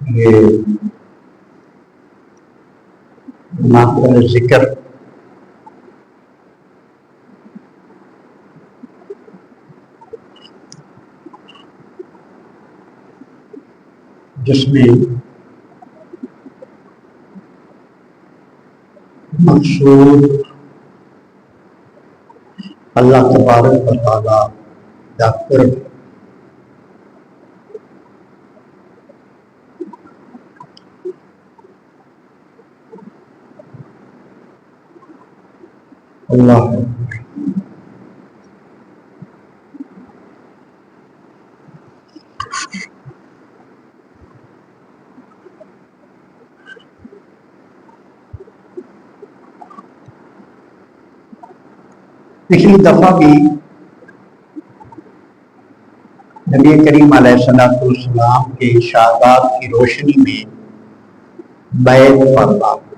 یہ محفل ذکر جس میں مقصود اللہ تبارک و تعالیٰ ڈاکٹر اللہ پچھلی دفعہ بھی نبی کریم علیہ السلام کے ارشادات کی روشنی میں بیعت پر بات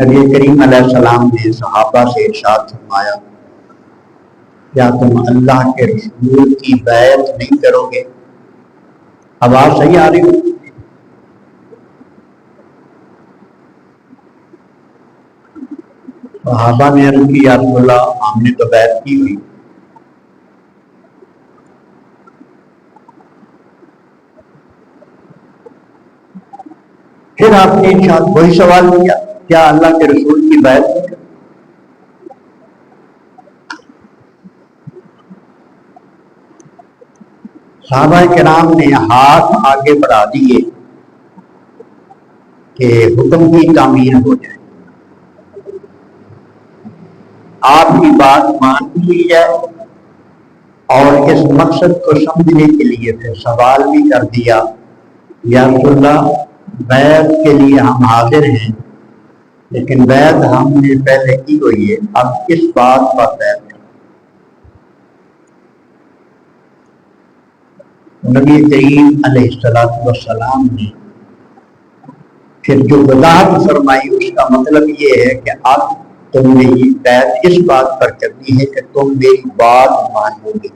نبی کریم علیہ السلام نے صحابہ سے ارشاد فرمایا، کیا تم اللہ کے رسول کی بیعت نہیں کرو گے؟ آواز صحیح آ رہی ہو؟ صحابہ نے عرض کی، یا رسول اللہ ہم نے تو بیعت کی ہوئی۔ پھر آپ نے ارشاد وہی سوال کیا، کیا اللہ کے رسول کی بیعت نہیں کرتے؟ صحابہ کرام نے ہاتھ آگے بڑھا دیے کہ حکم کی تعمیر ہو جائے، آپ کی بات مان لی جائے، اور اس مقصد کو سمجھنے کے لیے پھر سوال بھی کر دیا، یا رسول اللہ بیعت کے لیے ہم حاضر ہیں، لیکن بیعت ہم نے پہلے کی ہوئی ہے، اب کس بات پر بیعت کریں؟ نبی کریم علیہ السلام نے پھر جو وضاحت فرمائی اس کا مطلب یہ ہے کہ اب تم نے یہ بیعت اس بات پر کرنی ہے کہ تم میری بات مانو گے۔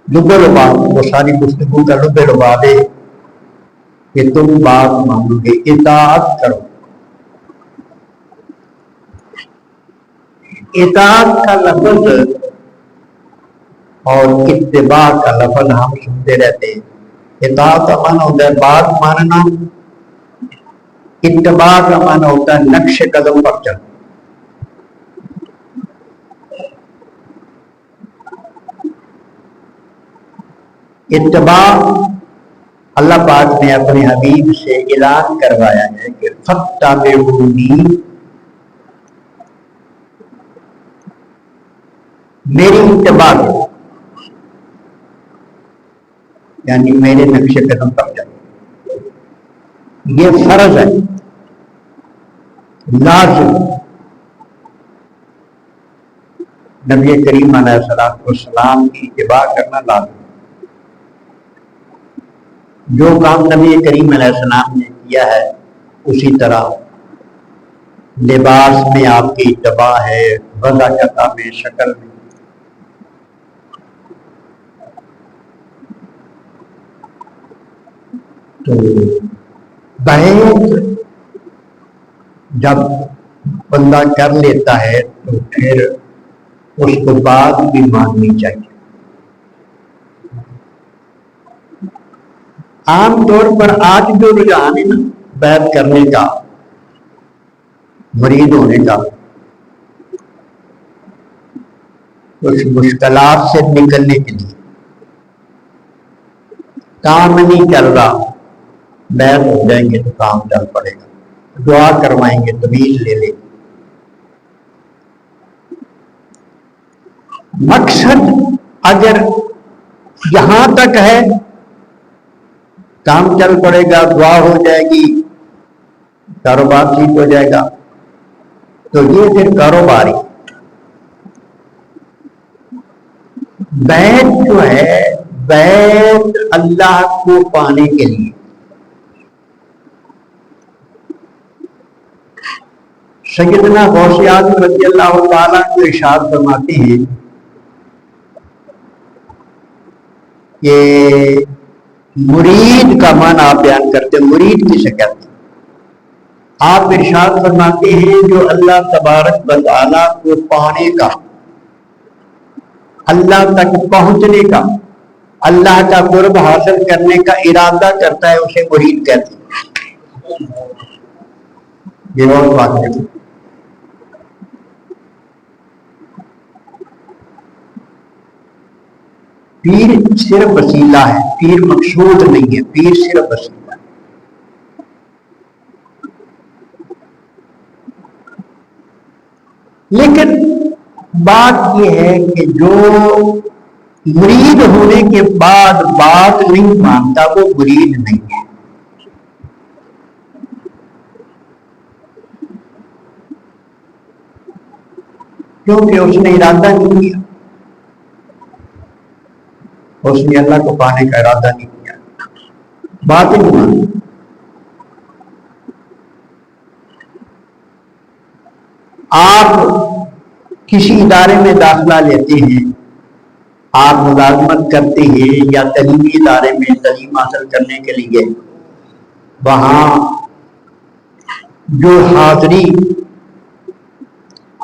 لب لباب، وہ ساری گفتگو کا لب لباب ہے کہ تم بات مانو گے، اطاعت کرو۔ اطاعت کا لفظ اور اتباع کا لفظ ہم سنتے رہتے ہیں۔ اطاعت کا معنی ہوتا ہے بات ماننا، اتباع کا معنی ہوتا ہے نقش قدم پر چلنا۔ اتباع اللہ پاک نے اپنے حبیب سے اعلان کروایا ہے کہ فاتبعونی، میری اتباع کرو، یعنی میرے نقش قدم پر چلو، یہ فرض ہے، لازم۔ نبی کریم علیہ السلام کی اتباع کرنا لازم۔ جو کام نبی کریم علیہ السلام نے کیا ہے اسی طرح لباس میں آپ کی اتباع ہے، وضاحت میں، شکل میں۔ تو بیعت جب بندہ کر لیتا ہے تو پھر اس کو بات بھی ماننی چاہیے۔ عام طور پر آج جو رجحان ہے نا بیعت کرنے کا، مرید ہونے کا، کچھ مشکلات سے نکلنے کے لیے کام نہیں چل رہا، بیعت ہو جائیں گے تو کام چل پڑے گا، دعا کروائیں گے تویز لے لیں۔ مقصد اگر یہاں تک ہے کام چل پڑے گا، دعا ہو جائے گی، کاروبار ٹھیک ہو جائے گا، تو یہ پھر کاروباری۔ بیعت جو ہے، بیعت اللہ کو پانے کے لیے، سیدنا غوث اعظم رضی اللہ تعالیٰ کو ارشاد فرماتے ہیں کہ مرید کا معنی آپ بیان کرتے ہیں، مرید کسے کہتے ہیں؟ آپ ارشاد فرماتے ہیں جو اللہ تبارک و تعالیٰ کو پانے کا، اللہ تک پہنچنے کا، اللہ کا قرب حاصل کرنے کا ارادہ کرتا ہے، اسے مرید کہتے ہیں۔ یہ اور بات ہے۔ پیر صرف وسیلہ ہے، پیر مقصود نہیں ہے، پیر صرف وسیلہ ہے۔ لیکن بات یہ ہے کہ جو مرید ہونے کے بعد بات نہیں مانتا وہ مرید نہیں ہے، کیونکہ اس نے ارادہ نہیں کیا، اس نے اللہ کو پانے کا ارادہ نہیں کیا، بات ہی نہیں مانتا۔ آپ کسی ادارے میں داخلہ لیتے ہیں، آپ ملازمت کرتے ہیں یا تعلیمی ادارے میں تعلیم حاصل کرنے کے لیے، وہاں جو حاضری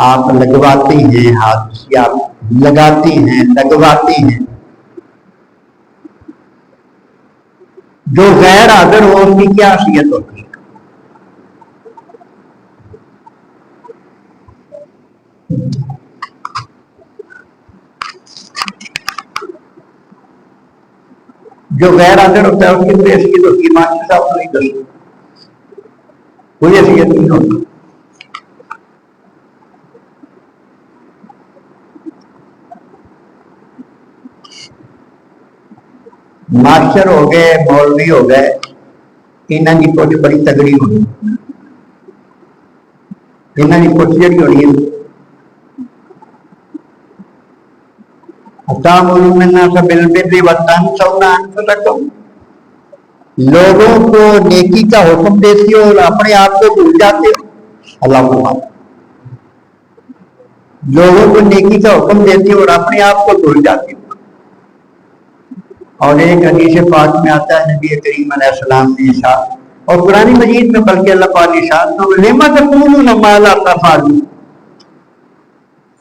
آپ لگواتے ہیں، حاضری آپ لگاتے ہیں، لگواتے ہیں، جو غیر حاضر ہو اس کی کیا حیثیت ہوتی ہے؟ جو غیر حاضر ہوتا ہے اس کی کوئی حیثیت ہوتی ہے؟ ماسٹر صاحب نہیں دستے، کوئی حیثیت نہیں ہوتی۔ ماسٹر ہو گئے، مولوی ہو گئے، انہوں کی پوچھ بڑی تگڑی ہونی، انہوں کی پوچھ جڑی ہونی ہے لوگوں کو نیکی کا حکم دیتی ہو اور اپنے آپ کو بھول جاتے ہو۔ اللہ لوگوں کو نیکی کا حکم دیتی ہو اور اپنے آپ کو بھول جاتے ہو۔ اور ایک حدیث پاک میں آتا ہے نبی کریم علیہ السلام نے ارشاد، اور قرآن مجید میں بلکہ اللہ پاک نے ارشاد لما تقولون ما لا تفعلون،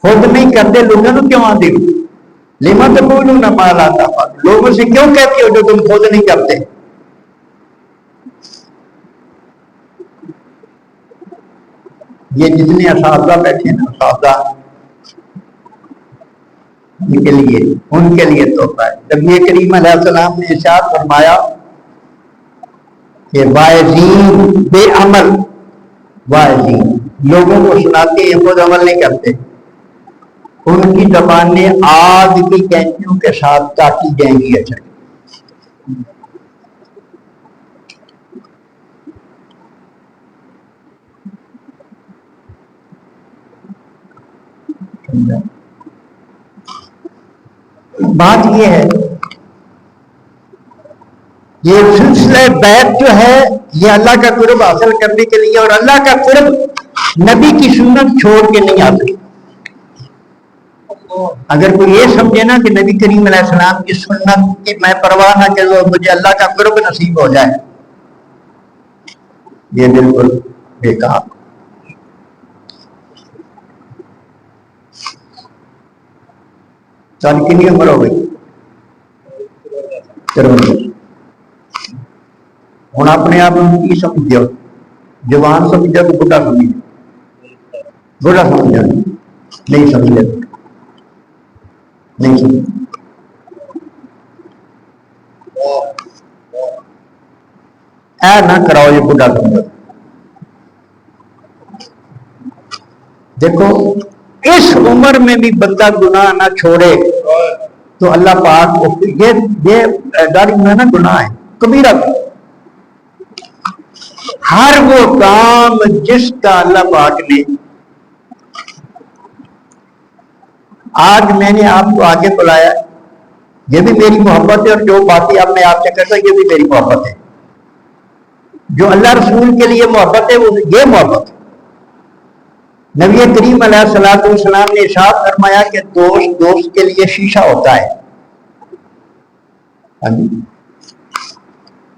خود نہیں کرتے لوگوں کو کیوں آتے ہو؟ لما تقولون ما لا تفعلون، لوگوں سے کیوں کہتے ہو جو تم خود نہیں کرتے؟ یہ جتنے اساتذہ بیٹھے ہیں اساتذہ ان کے لیے تحفہ ہے۔ نبی کریم علیہ السلام نے ارشاد فرمایا کہ واعظین بے عمل، واعظین لوگوں کو سناتے ہیں خود عمل نہیں کرتے، ان کی زبانیں آگ کی کینچیوں کے ساتھ کاٹی جائیں گی۔ اچھا بات یہ ہے، یہ سلسلہ بیعت جو ہے یہ اللہ کا قرب حاصل کرنے کے لیے، اور اللہ کا قرب نبی کی سنت چھوڑ کے نہیں آتی۔ اگر کوئی یہ سمجھے نا کہ نبی کریم علیہ السلام کی سنت کی میں پرواہ نہ کروں مجھے اللہ کا قرب نصیب ہو جائے، یہ بالکل بیکار۔ سال کتنی عمر ہو گئی؟ 53۔ ہوں اپنے آپ کی سمجھ جاؤ، جوان سمجھ جاؤ کہ بڑھا سمجھ جاؤ، بڑھا سمجھ جاؤ، نہیں سمجھ جاؤ، نہیں سمجھ اے نہ کراؤ یہ بڑھا سمجھ۔ دیکھو اس عمر میں بھی بندہ گناہ نہ چھوڑے تو اللہ پاک یہ داڑھی میں نا گناہ ہے کبیرہ۔ ہر وہ کام جس کا اللہ پاک نے، آج میں نے آپ کو آگے بلایا یہ بھی میری محبت ہے، اور جو باتیں آپ نے آپ سے کرتا یہ بھی میری محبت ہے، جو اللہ رسول کے لیے محبت ہے وہ یہ محبت ہے۔ نبی کریم علیہ الصلوۃ والسلام نے ارشاد فرمایا کہ دوست دوست کے لیے شیشہ ہوتا ہے.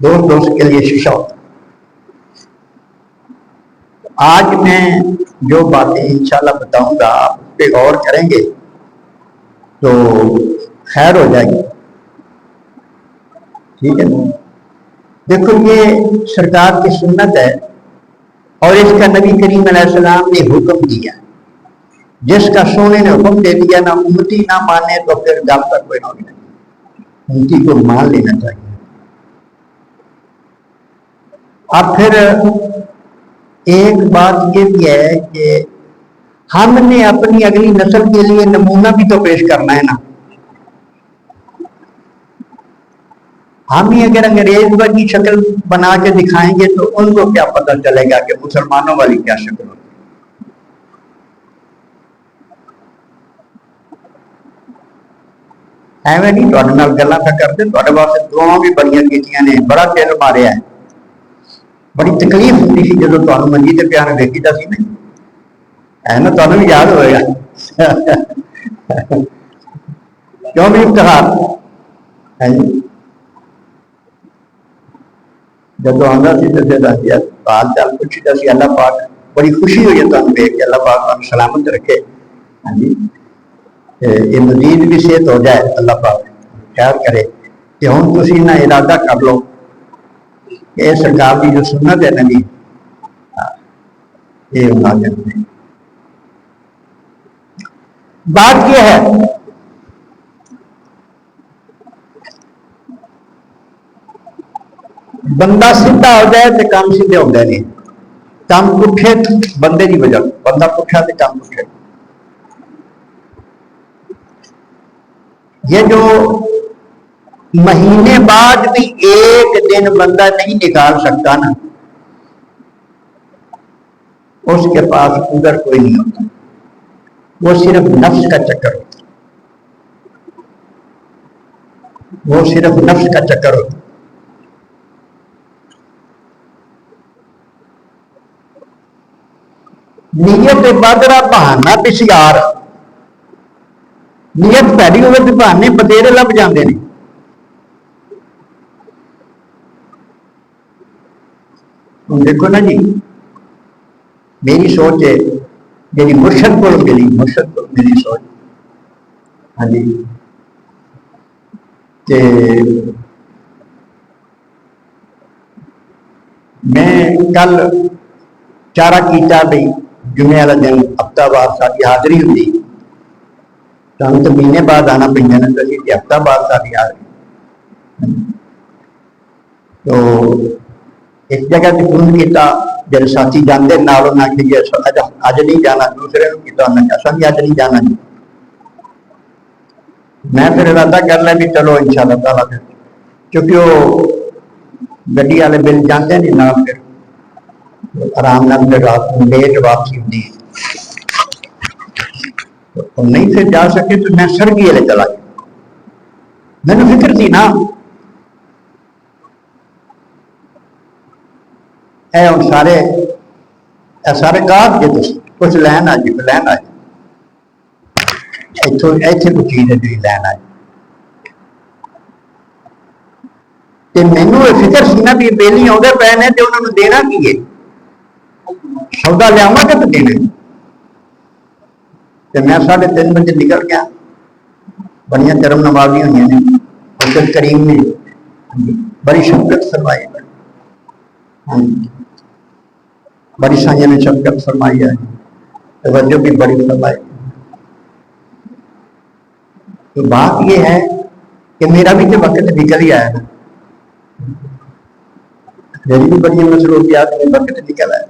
دوست دوست کے لیے شیشہ ہوتا ہے. آج میں جو باتیں انشاءاللہ بتاؤں گا آپ اس پہ غور کریں گے تو خیر ہو جائے گی. ٹھیک ہے نا؟ دیکھو یہ سرکار کی سنت ہے اور اس کا نبی کریم علیہ السلام نے حکم دیا. جس کا سونے نے حکم دے دیا نہ امتی نہ مانے تو پھر گل کا کوئی نہ نہیں. امتی کو مان لینا چاہیے. اب پھر ایک بات یہ بھی ہے کہ ہم نے اپنی اگلی نسل کے لیے نمونہ بھی تو پیش کرنا ہے نا. ہم ہی اگر انگریز کی شکل بنا کے دکھائیں گے تو ان کو کیا پتہ چلے گا کہ مسلمانوں والی کیا شکل ہوتی. ایویں نہیں گلا پہ کرتے. واسطے دعاواں بھی بڑی کیتیاں نے. بڑا دل ماریا ہے. بڑی تکلیف ہوتی سی جب تمہیں منجی تے پیار دیکھی دا سی نہیں ہے نا. تمہیں بھی یاد ہوئے گا کیوں بھی افتخار جب آتا سی تو پھر حال چال پوچھتا سی. اللہ پاک بڑی خوشی ہوئی ہے تمہیں دیکھ کے. اللہ پاک تمہیں سلامت رکھے. ہاں جی یہ مزید بھی صحت ہو جائے. اللہ پاک خیر کرے کہ ہوں تسی نہ ارادہ کر لو کہ یہ سرکار کی جو سنت ہے نبی یہ ملازم ہے. بات یہ ہے بندہ سیدھا ہو جائے تو کام سیدھے ہوتے نہیں. کام پٹھے بندے کی وجہ بندہ پٹھا تو کام پٹھے. یہ جو مہینے بعد بھی ایک دن بندہ نہیں نکال سکتا نا اس کے پاس ادھر کوئی نہیں ہوتا. وہ صرف نفس کا چکر ہوتا. وہ صرف نفس کا چکر ہوتا. نیت بادرا بہانا پشیار. نیت پیڑی ہوئے تو بہانے بدیرے لب جاندے نے. دیکھو نا جی میری سوچ ہے جی مرشد کو میری سوچ. ہاں جی میں کل چارہ کیتا بھی جمعے والا دن ہفتہ بعد ساری حاضری ہوتی. ہم تو مہینے بعد آنا پہ ہفتہ بعد ساری حاضری. تو ایک جگہ سے فون کیا جب ساتھی جانے نالوں نہ کہ اج نہیں جانا. دوسرے کیا اصل بھی اج نہیں جانا جی. میں پھر ارادہ کر لیا بھی چلو ان شاء اللہ تعالیٰ پھر کیونکہ وہ گڈی والے بل جانے نہیں نہ پھر آرام نال پھر رات کو لیٹ واپسی ہوتی. نہیں پھر جا سکے تو میں سرگی والے چلا گیا. مینو فکر تھی نا اے ہوں سارے گاہک جی کچھ لین آ جی لین آ جی ایتھے کوئی چیز ہے جی لین آ جی. مینو یہ فکر سی نا بھی بیلی آدھے پے نے تو انہوں نے دینا کی ہے. سودا لیا گا تو دینا. میں 3:30 بجے نکل گیا. بڑی چرم نوازی ہوئی نے. حضرت کریم نے بڑی شفقت فرمائی. بڑی سائیں نے شفقت فرمائی ہے. توجہ بھی بڑی فرمائی. تو بات یہ ہے کہ میرا بھی تو وقت نکل ہی آیا نا. میری بھی بڑی مصروفیات میں وقت نکل آیا.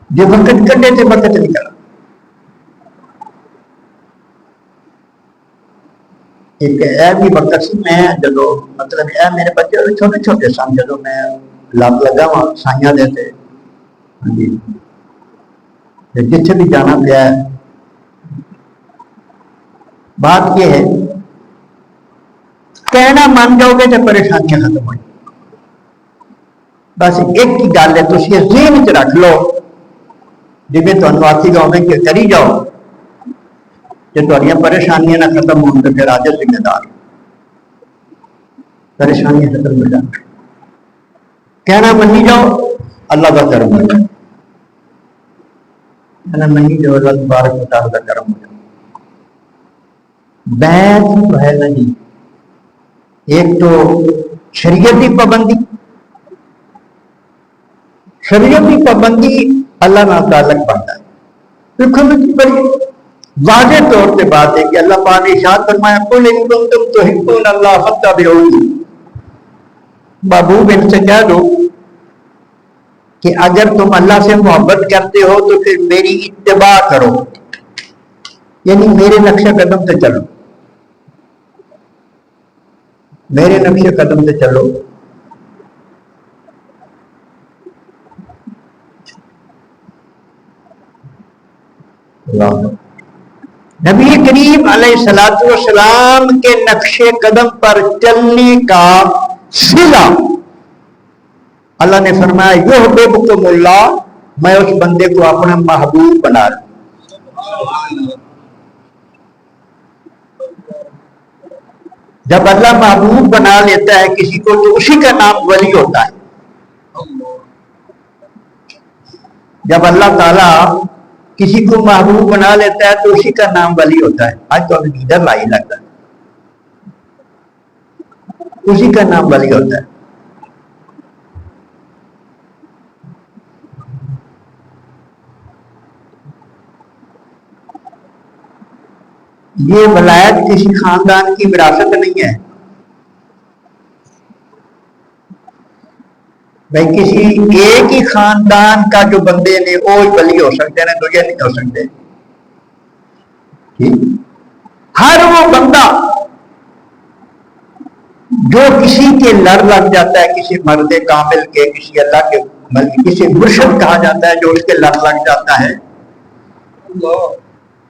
جو وقت کٹے تو وقت نکلا. ایک بھی وقت سی میں جدو مطلب میرے بچے چھوٹے چھوٹے سن جدو میں لگ لگا وا سائیاں دے تے جتھے بھی جانا پیا. بات یہ ہے کہنا مان جاؤ گے تو پریشانیاں ختم ہو جائیں. بس ایک ہی گل ہے تھی ذہن چ رکھ لو جی میں تمہیں آخی گا کہ کری جاؤ کہ تمہاری پریشانیاں نہ ختم ہو تو پھر آج ذمہ دار پریشانیاں ختم ہو جائیں کہنا منی جاؤ اللہ کا کرم ہو جائے کہنا منی جاؤ اللہ تبارک و تعالیٰ کا کرم ہو جائے بیعت تو ہے نا جی ایک تو شریعتی پابندی شریعتی پابندی اللہ نہ تعلق بنتا ہے تو بڑی واضح طور پہ بات ہے کہ اللہ پاک نے ارشاد فرمایا قل ان کنتم تحبون اللہ فاتبعونی محبوب ان سے کہہ دو کہ اگر تم اللہ سے محبت کرتے ہو تو پھر میری اتباع کرو یعنی میرے نقش قدم سے چلو میرے نقش قدم سے چلو نبی کریم علیہ الصلوۃ والسلام کے نقش قدم پر چلنے کا صلہ اللہ نے فرمایا یحببکم اللہ میں اس بندے کو اپنا محبوب بنا لوں جب اللہ محبوب بنا لیتا ہے کسی کو تو اسی کا نام ولی ہوتا ہے جب اللہ تعالیٰ کسی کو محبوب بنا لیتا ہے تو اسی کا نام ولی ہوتا ہے آج تو ابھی ادھر لائی لگتا ہے اسی کا نام ولی ہوتا ہے یہ ولایت کسی خاندان کی وراثت نہیں ہے بھائی کسی ایک ہی خاندان کا جو بندے نے وہ ولی ہو سکتے ہیں تو یہ نہیں ہو سکتے ہر وہ بندہ جو کسی کے لڑ لگ جاتا ہے کسی مرد کامل کے کسی اللہ کے کسی مرشد کہا جاتا ہے جو اس کے لڑ لگ جاتا ہے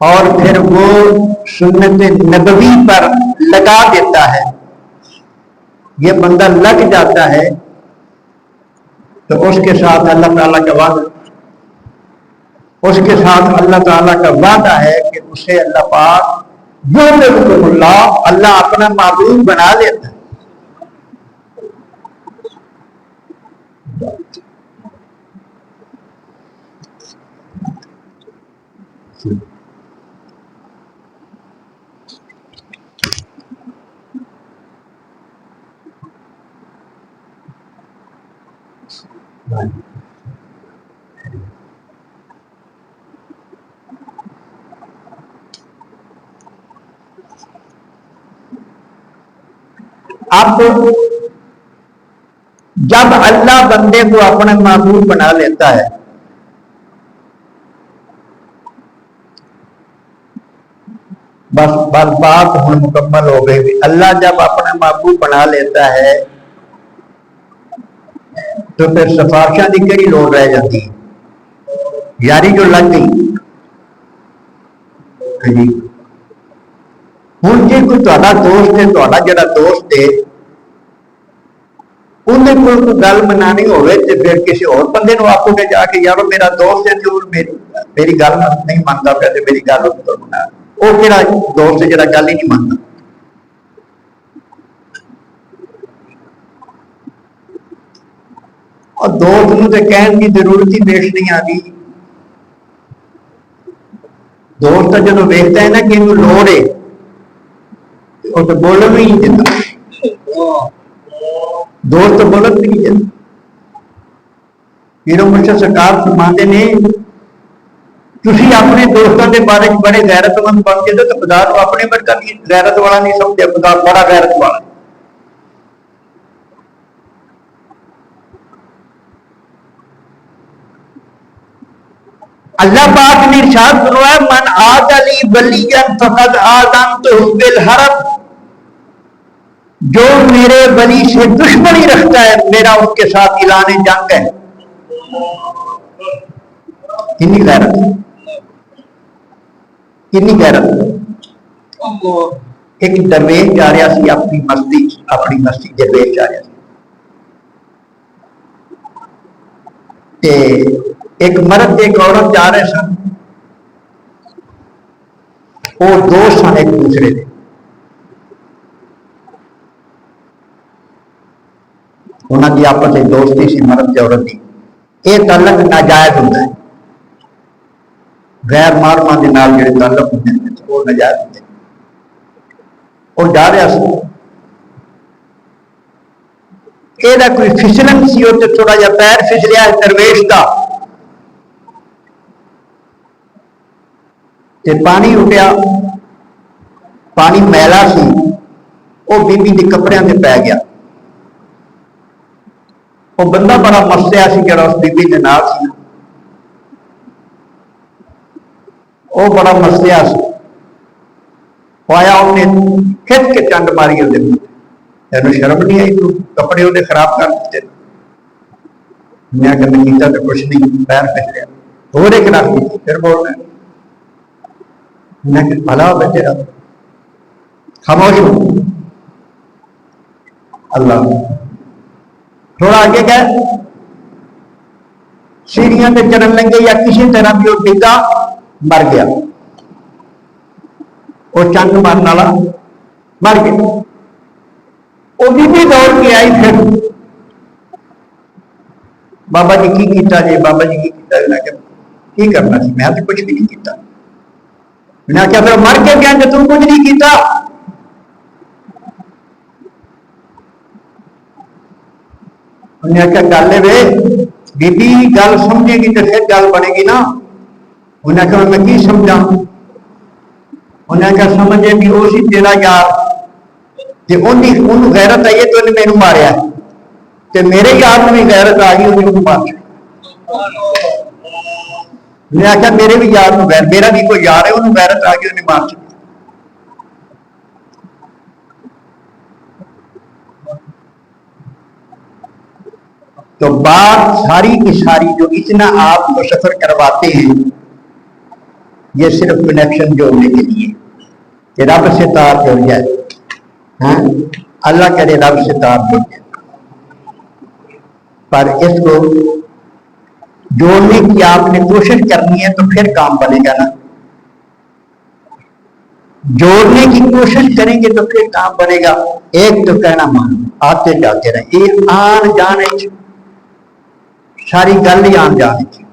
اور پھر وہ سنت نبوی پر لگا دیتا ہے یہ بندہ لگ جاتا ہے تو اس کے ساتھ اللہ تعالیٰ کا وعدہ اس کے ساتھ اللہ تعالیٰ کا وعدہ ہے کہ اسے اللہ پاک یحببکم اللہ اللہ اپنا معبود بنا لیتا ہے اب جب اللہ بندے کو اپنا معبود بنا لیتا ہے بس بات ہوں مکمل ہو گئی اللہ جب اپنا معبود بنا لیتا ہے تو پھر سفارشاں کی کہڑی لوڑ رہ جاتی یاری جو لگ گئی ہوں جی کوئی تا دوست ہے تا جڑا دوست ہے اندر کوئی گل منانی ہوئے تو پھر کسی اور بندے نو آکو گے جا کے یارو میرا دوست ہے جو میری گل نہیں مانتا پیا تو میری گل منا وہ کہڑا دوست ہے جڑا گل ہی نہیں مانتا اور دوست نو تے کہن کی ضرورت ہی پیش نہیں آتی دوست جدو ویکھتا ہے نا کہ انہوں لوڑ ہے وہ تو بولن بھی نہیں دیتا دوست تو بولن بھی نہیں دیتا پیرو مرشد سرکار فرماتے نے تسی اپنے دوستوں کے بارے بڑے غیرت مند بن کے تو خدا کو اپنے ورگا غیرت والا نہیں سمجھے خدا بڑا غیرت والا اللہ پاک نے ارشاد فرمایا من عاد لی ولیا فقد آذنتہ بالحرب جو میرے ولی سے دشمنی رکھتا ہے میرا اس کے ساتھ اعلان جنگ ہے کنی غیرت کنی غیرت ایک درویش جا رہا سی اپنی مسجد درویش جا رہا سی ایک مرد ایک عورت جا رہے سن، وہ دوست سن ایک دوسرے کے، انہوں کی آپس میں دوستی سی مرد تے عورت کی۔ یہ تعلق ناجائز ہوتا ہے، غیر محرماں دے نال جڑے تعلق ہوتے ہیں وہ ناجائز ہوتے ہیں۔ وہ جا رہا سی، یہ کوئی پھسلن سی، وہ تھوڑا جا پیر پھسلیا درویش کا، تے پانی اٹھیا، پانی میلا سی، وہ بی بی دے کپڑیاں تے پی گیا۔ وہ بندہ بڑا مسیا سی جڑا اس بی بی دے نال سی، وہ بڑا مسیا سی، وہ آیا انہیں کھچ کے چنڈ ماری وہ، تینوں شرم نہیں آئی؟ تو کپڑے وہ خراب کر دیتے۔ میں کہ میں کیتا تو کچھ نہیں، پیر پھسلیا، اور ایک رکھ دی، پھر بول رہے میں کہ بھلا ہو بیٹے رہا، خاموش ہو۔ اللہ تھوڑا آگے گئے، سیڑھیاں پہ چڑھن لگے یا کسی طرح بھی وہ ڈگا، مر گیا، وہ چنگ مارنے والا مر گیا۔ وہ بھی دوڑ کے آئی، پھر بابا جی کی کیتا جی، بابا جی کی کیتا جی؟ میں کہ کی کرنا سی، میں تو کچھ بھی نہیں کیتا۔ میں نے کہا پھر مر کے کیا کہ تم کچھ نہیں کیتا؟ انہیں کہا گل ہے بی بی گل سمجھے گی تو پھر گل بنے گی نا۔ انہیں کہا میں کی سمجھا؟ انہیں کہا سمجھے بھی وہ سی تیرا یار، تے انہوں غیرت آئی ہے تو انہیں میرے ماریا ہے، تے میرے یار نے بھی غیرت آ گئی انہیں مار چکی۔ انہیں آخیا میرے بھی یار نو غیرت، میرا بھی کوئی یار ہے انہوں غیرت آ گئی انہیں مار چکی۔ تو بات ساری کی ساری جو اتنا آپ کو سفر کرواتے ہیں، یہ صرف کنیکشن جوڑنے کے لیے کہ رب سے تار جڑ جائے، ہاں اللہ کرے رب سے تار جڑ جائے، پر اس کو جوڑنے کی آپ نے کوشش کرنی ہے تو پھر کام بنے گا نا۔ جوڑنے کی کوشش کریں گے تو پھر کام بنے گا۔ ایک تو کہنا مان آتے جاتے رہے، یہ آن جانے ساری گل ہی آن جانے کی،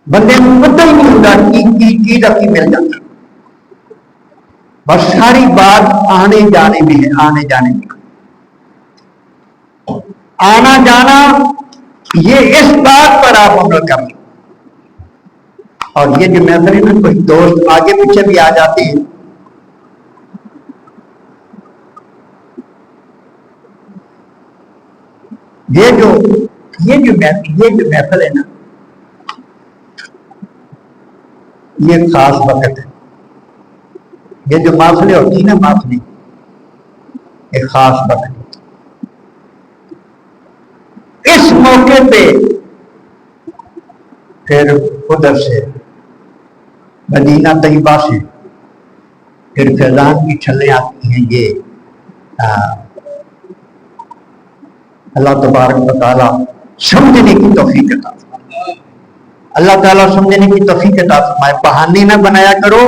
بندے کو پتہ ہی نہیں ہوتا کی مل جاتا، بس ساری بات آنے جانے میں ہے، آنے جانے میں۔ آنا جانا یہ اس بات پر آپ عمل کر لیں۔ اور یہ جو محفل ہے نا، کچھ دوست آگے پیچھے بھی آ جاتے ہیں، یہ جو محفل ہے نا، یہ خاص وقت ہے۔ یہ جو محفلیں ہوتی ہیں نا، محفلیں ایک خاص وقت ہے۔ اس موقع پہ پھر ادھر سے مدینہ طیبہ سے پھر فیضان کی چھلیں آتی ہیں۔ یہ اللہ تبارک و تعالیٰ سمجھنے کی توفیق عطا فرمائے، اللہ تعالیٰ سمجھنے کی توفیق عطا فرمائے۔ بہانے نہ بنایا کرو،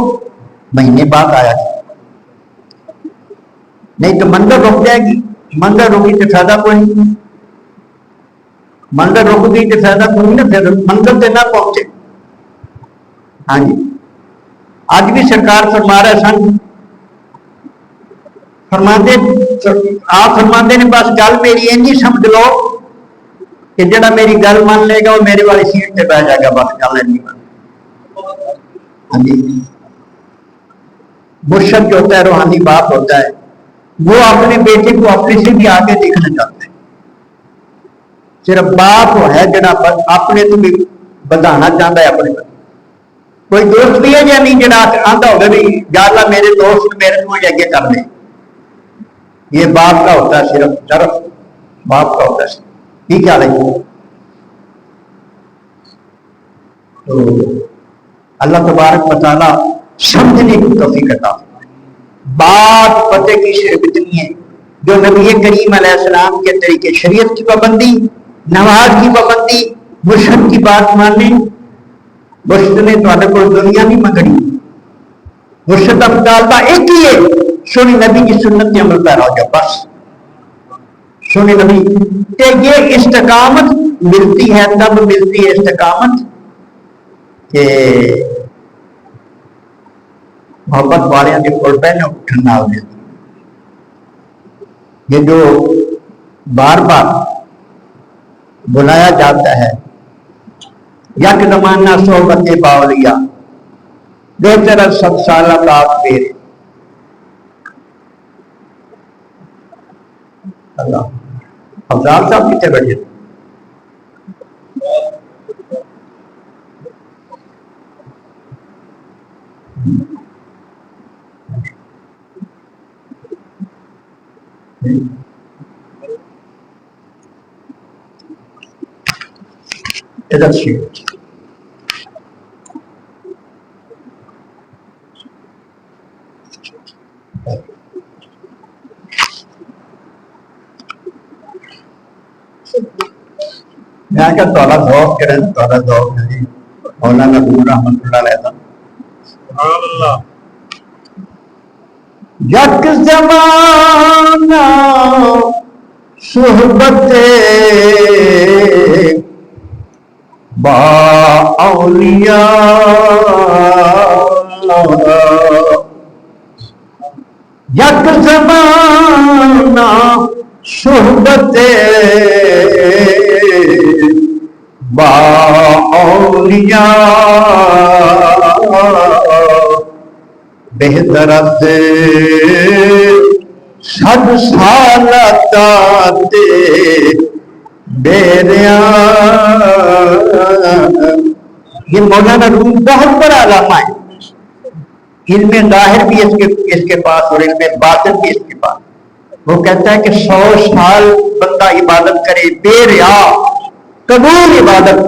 مہینے بعد آیا کرو، نہیں تو منظر رک جائے گی۔ منظر رکی تو فائدہ کوئی نہیں، منظر رک گئی تو فائدہ کوئی نہیں، پھر منظر سے نہ پہنچے۔ ہاں جی، آج بھی سرکار فرما رہے سن، آپ فرماندے نے بس گل میری اینی سمجھ لو کہ جڑا میری گل مان لے گا وہ میرے والی سیٹ پہ بیٹھ جائے گا، بس گل نہیں مان۔ ہاں جی، مرشد جو ہوتا ہے، روحانی باپ ہوتا ہے، وہ اپنے بیٹے کو اپنے سے بھی آگے دیکھنا چاہتا ہے۔ صرف باپ ہے جڑا اپنے تو بھی بدھانا چاہتا ہے اپنے۔ کوئی دوست بھی ہے یا نہیں جڑا آتا ہوگا بھی یا اللہ میرے دوست میرے کو اگے کر دے، یہ باپ کا ہوتا ہے، صرف باپ کا ہوتا ہے۔ ٹھیک ہے، تو اللہ تبارک و تعالیٰ سمجھنے کی توفیق عطا فرمائے۔ بات پتے کی صرف اتنی ہے، جو نبی کریم علیہ السلام کے طریقے شریعت کی پابندی، نماز کی پابندی، مرشد کی بات مانیں. مرشد نے تھوڑے کو دنیا نہیں منگنی. مرشد کا مطالبہ ایک ہی ہے, سونی نبی کی سنت کی عمل پیرا ہو جاؤ بس. سونی نبی کہ یہ استقامت ملتی ہے, تب ملتی ہے استقامت کہ محبت والوں کے کول پہلے اٹھنا ہو جاتی. یہ جو بار بار بلایا جاتا ہے یک زمانہ صحبت باولیاء جو تیرا 7 سالہ بعد پھر اللہ افضال صاحب کتنے بیٹھے ادھر سے میں کہا تھوڑا ذوق کریں, تھوڑا ذوق ہے جی. مولانا نور رحمت اللہ علیہ تھا. سبحان اللہ. یک زمانہ صحبت با اولیاء, یک زمانہ صحبت با اولیاء بہتر از 100 سالہ تے بیریاں. یہ مولانا روم بہت بڑا علامہ ہے. علم ظاہر بھی اس کے پاس اور علم باطن بھی اس کے پاس. وہ کہتا ہے کہ 100 سال بندہ عبادت کرے بے ریا, قبول عبادت,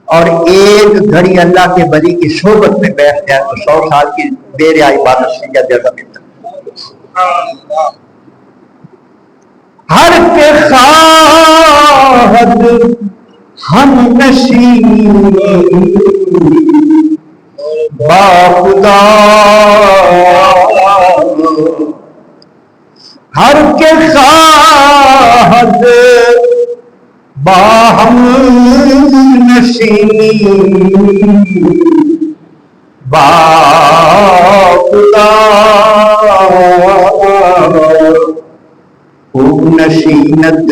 اور ایک گھڑی اللہ کے ولی کی صحبت میں بیٹھ جائے تو 100 سال کی بے ریا عبادت سے زیادہ بہتر. ہر کے خواہد ہم نشین با خدا, ہر کے خواہد باہم نشینی با خدا, او نشینت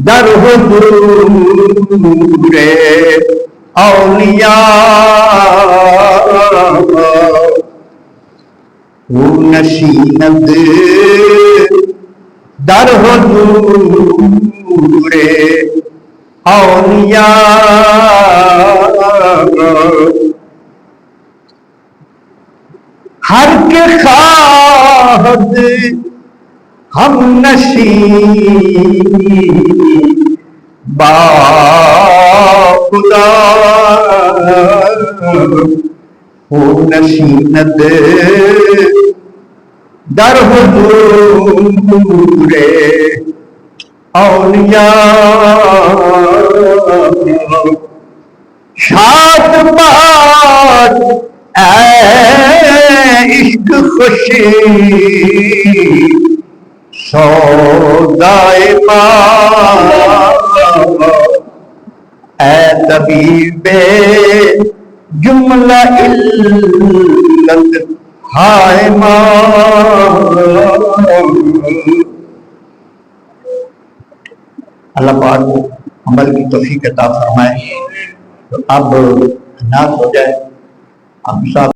در حضور اولیاء, او نشینت در حضور اولیاء, ہر کے خواہد ہم نشین با خدا, او نشینت در حضور اولیاء. شاد باد اے عشق خوشی سودائے ماں, اے طبیب جملہ علت ہائے ماں. اللہ پاک عمل کی توفیق عطا فرمائے. تو اب نعت ہو جائے. ہم سب